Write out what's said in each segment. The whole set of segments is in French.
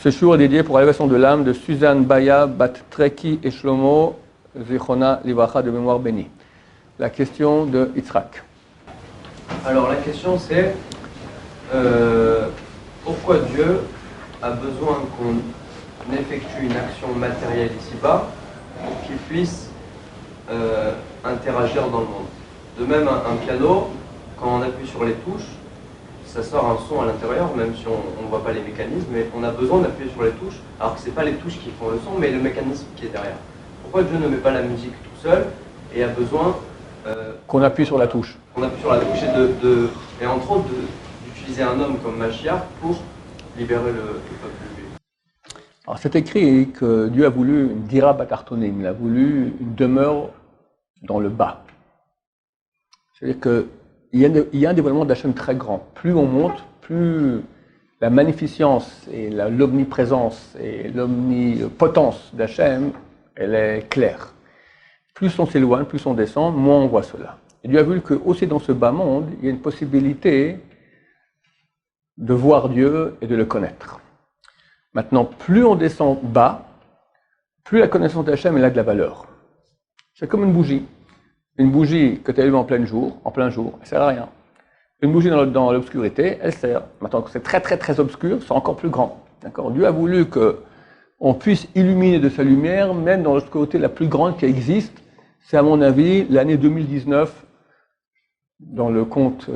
Ce jour est dédié pour l'élévation de l'âme de Suzanne Baya, Bat Treki et Shlomo, Zichona Livracha de mémoire bénie. La question de Yitzhak. Alors la question c'est pourquoi Dieu a besoin qu'on effectue une action matérielle ici-bas pour qu'il puisse interagir dans le monde. De même un piano, quand on appuie sur les touches, ça sort un son à l'intérieur, même si on ne voit pas les mécanismes, mais on a besoin d'appuyer sur les touches, alors que ce n'est pas les touches qui font le son, mais le mécanisme qui est derrière. Pourquoi Dieu ne met pas la musique tout seul et a besoin qu'on appuie sur la touche. Qu'on appuie sur la touche et entre autres d'utiliser un homme comme Mashiach pour libérer le peuple juif. Alors c'est écrit que Dieu a voulu une dira batartonim, il a voulu une demeure dans le bas. C'est-à-dire qu'il y a un dévoilement d'Hachem très grand. Plus on monte, plus la magnificence et l'omniprésence et l'omnipotence d'Hachem, elle est claire. Plus on s'éloigne, plus on descend, moins on voit cela. Et Dieu a voulu que aussi dans ce bas monde, il y a une possibilité de voir Dieu et de le connaître. Maintenant, plus on descend bas, plus la connaissance d'Hachem elle a de la valeur. C'est comme une bougie. Une bougie que tu allumes en plein jour, elle ne sert à rien. Une bougie dans l'obscurité, elle sert. Maintenant que c'est très très très obscur, c'est encore plus grand. D'accord ? Dieu a voulu qu'on puisse illuminer de sa lumière, même dans l'obscurité la plus grande qui existe. C'est à mon avis l'année 2019 dans le conte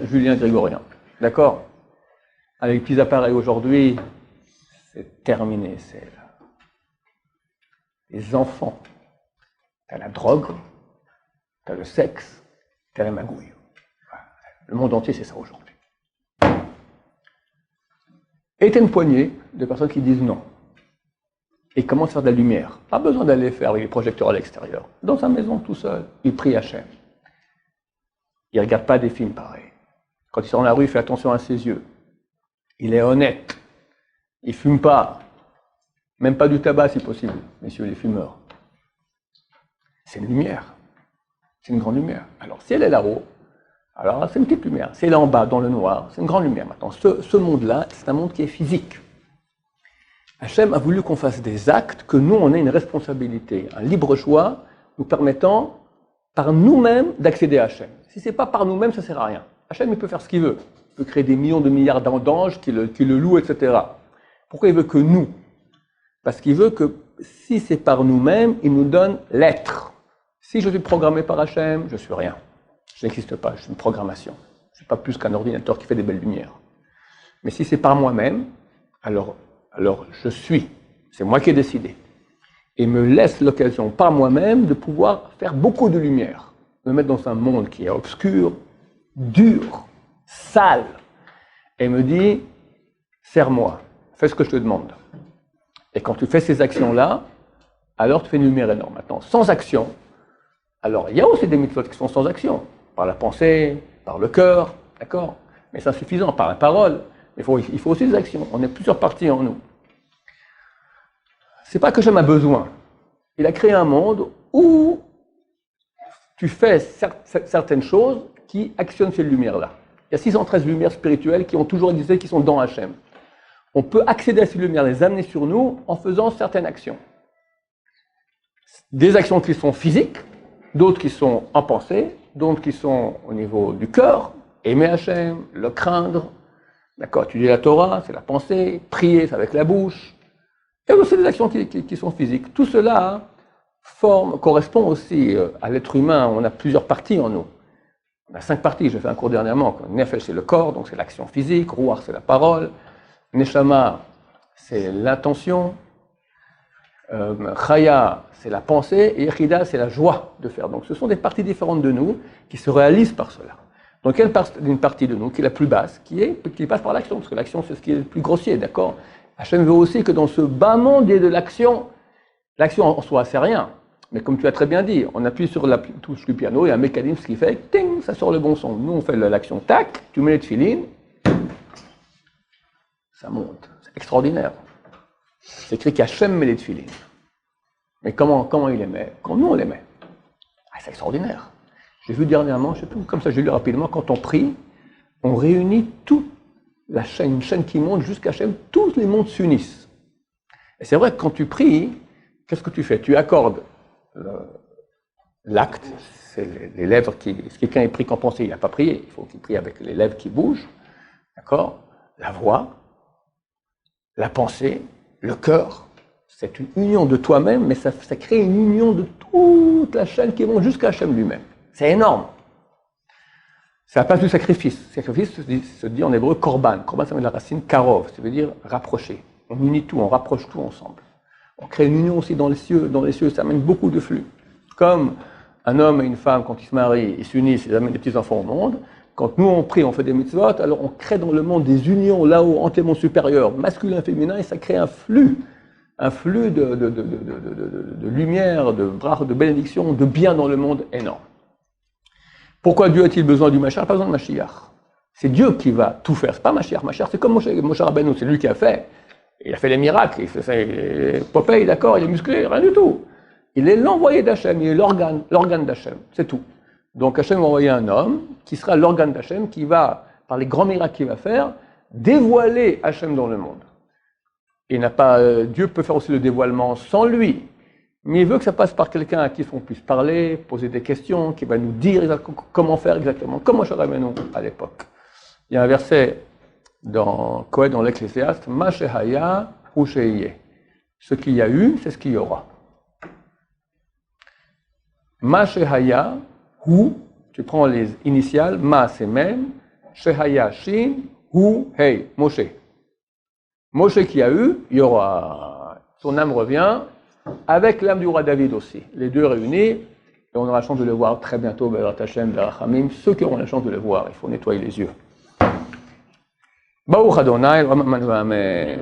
Julien Grégorien. D'accord ? Avec petits appareils aujourd'hui, c'est terminé. C'est les enfants. T'as la drogue, t'as le sexe, t'as la magouille. Le monde entier, c'est ça aujourd'hui. Et t'as une poignée de personnes qui disent non. Et commencent à faire de la lumière. Pas besoin d'aller faire avec les projecteurs à l'extérieur. Dans sa maison, tout seul, il prie Hachem. Il ne regarde pas des films pareils. Quand il sort dans la rue, il fait attention à ses yeux. Il est honnête. Il ne fume pas. Même pas du tabac, si possible, messieurs les fumeurs. C'est une lumière. C'est une grande lumière. Alors, si elle est là-haut, alors c'est une petite lumière. Si elle est en bas, dans le noir, c'est une grande lumière. Maintenant, ce monde-là, c'est un monde qui est physique. Hachem a voulu qu'on fasse des actes, que nous, on ait une responsabilité, un libre choix, nous permettant, par nous-mêmes, d'accéder à Hachem. Si ce n'est pas par nous-mêmes, ça ne sert à rien. Hachem, il peut faire ce qu'il veut. Il peut créer des millions de milliards d'anges qui le louent, etc. Pourquoi il veut que nous ? Parce qu'il veut que, si c'est par nous-mêmes, il nous donne l'être. Si je suis programmé par Hachem, je ne suis rien. Je n'existe pas, je suis une programmation. Je ne suis pas plus qu'un ordinateur qui fait des belles lumières. Mais si c'est par moi-même, alors je suis. C'est moi qui ai décidé. Et me laisse l'occasion par moi-même de pouvoir faire beaucoup de lumière. Me mettre dans un monde qui est obscur, dur, sale. Et me dit, sers-moi, fais ce que je te demande. Et quand tu fais ces actions-là, alors tu fais une lumière énorme. Maintenant, sans action, alors il y a aussi des mitzvot qui sont sans action. Par la pensée, par le cœur, d'accord ? Mais c'est insuffisant, par la parole. Il faut aussi des actions. On est plusieurs parties en nous. C'est pas que Hachem a besoin. Il a créé un monde où tu fais certaines choses qui actionnent ces lumières-là. Il y a 613 lumières spirituelles qui ont toujours existé, qui sont dans Hachem. On peut accéder à ces lumières, les amener sur nous en faisant certaines actions. Des actions qui sont physiques, d'autres qui sont en pensée, d'autres qui sont au niveau du cœur, aimer Hachem, le craindre, d'accord, étudier la Torah, c'est la pensée, prier, c'est avec la bouche, et aussi des actions qui sont physiques. Tout cela correspond aussi à l'être humain. On a plusieurs parties en nous. On a 5 parties, j'ai fait un cours dernièrement. Nefesh, c'est le corps, donc c'est l'action physique. Ruach, c'est la parole. Neshama, c'est l'intention. Chaya, c'est la pensée. Et Yechida, c'est la joie de faire. Donc ce sont des parties différentes de nous qui se réalisent par cela. Donc il y a une partie de nous qui est la plus basse, qui passe par l'action, parce que l'action, c'est ce qui est le plus grossier, d'accord ? Hachem veut aussi que dans ce bas monde, il y ait de l'action. L'action en soi, c'est rien. Mais comme tu as très bien dit, on appuie sur la touche du piano, il y a un mécanisme qui fait, ting, ça sort le bon son. Nous, on fait l'action, tac, tu mets les tefilines, ça monte. C'est extraordinaire. C'est écrit qu'Hachem met les tefilines. Mais comment il les met ? Comme nous, on les met. C'est extraordinaire. J'ai vu dernièrement, je ne sais plus, comme ça j'ai lu rapidement, quand on prie, on réunit tout une chaîne qui monte jusqu'à Hachem, tous les mondes s'unissent. Et c'est vrai que quand tu pries, qu'est-ce que tu fais? Tu accordes l'acte, c'est les lèvres qui... Si quelqu'un est pris qu'en pensée, il n'a pas prié, il faut qu'il prie avec les lèvres qui bougent, d'accord? La voix, la pensée, le cœur. C'est une union de toi-même, mais ça crée une union de toute la chaîne qui monte jusqu'à Hachem lui-même. C'est énorme. C'est la place du sacrifice. Le sacrifice se dit en hébreu korban. Korban, ça vient de la racine karov, ça veut dire rapprocher. On unit tout, on rapproche tout ensemble. On crée une union aussi dans les cieux. Dans les cieux, ça amène beaucoup de flux. Comme un homme et une femme, quand ils se marient, ils s'unissent, ils amènent des petits-enfants au monde. Quand nous, on prie, on fait des mitzvot, alors on crée dans le monde des unions là-haut, entre les mondes supérieurs, masculin, féminin, et ça crée un flux de lumière, de bras, de bénédiction, de bien dans le monde énorme. Pourquoi Dieu a-t-il besoin du Mashiach? Pas besoin de Mashiach. C'est Dieu qui va tout faire, c'est pas Mashiach. Mashiach, c'est comme Moshe Rabbeinu, c'est lui qui a fait. Il a fait les miracles, il fait Popeye, d'accord, il est musclé, rien du tout. Il est l'envoyé d'Hachem, il est l'organe d'Hachem, c'est tout. Donc Hachem va envoyer un homme qui sera l'organe d'Hachem, qui va, par les grands miracles qu'il va faire, dévoiler Hachem dans le monde. Dieu peut faire aussi le dévoilement sans lui, mais il veut que ça passe par quelqu'un à qui on puisse parler, poser des questions, qui va nous dire comment faire exactement, comme Moshe Rabbeinu à l'époque. Il y a un verset dans Kohet, dans l'Ecclésiaste, Ma shehaya hu sheyeh. Ce qu'il y a eu, c'est ce qu'il y aura. Ma shehaya hu, tu prends les initiales, Ma c'est même, shehaya shin, hu hey, Moshe. Moshe qui a eu, il y aura, son âme revient, avec l'âme du roi David aussi. Les deux réunis, et on aura la chance de le voir très bientôt, Be'ezrat Hashem, Berachamim, ceux qui auront la chance de le voir, il faut nettoyer les yeux. Baruch Adonai, Amen.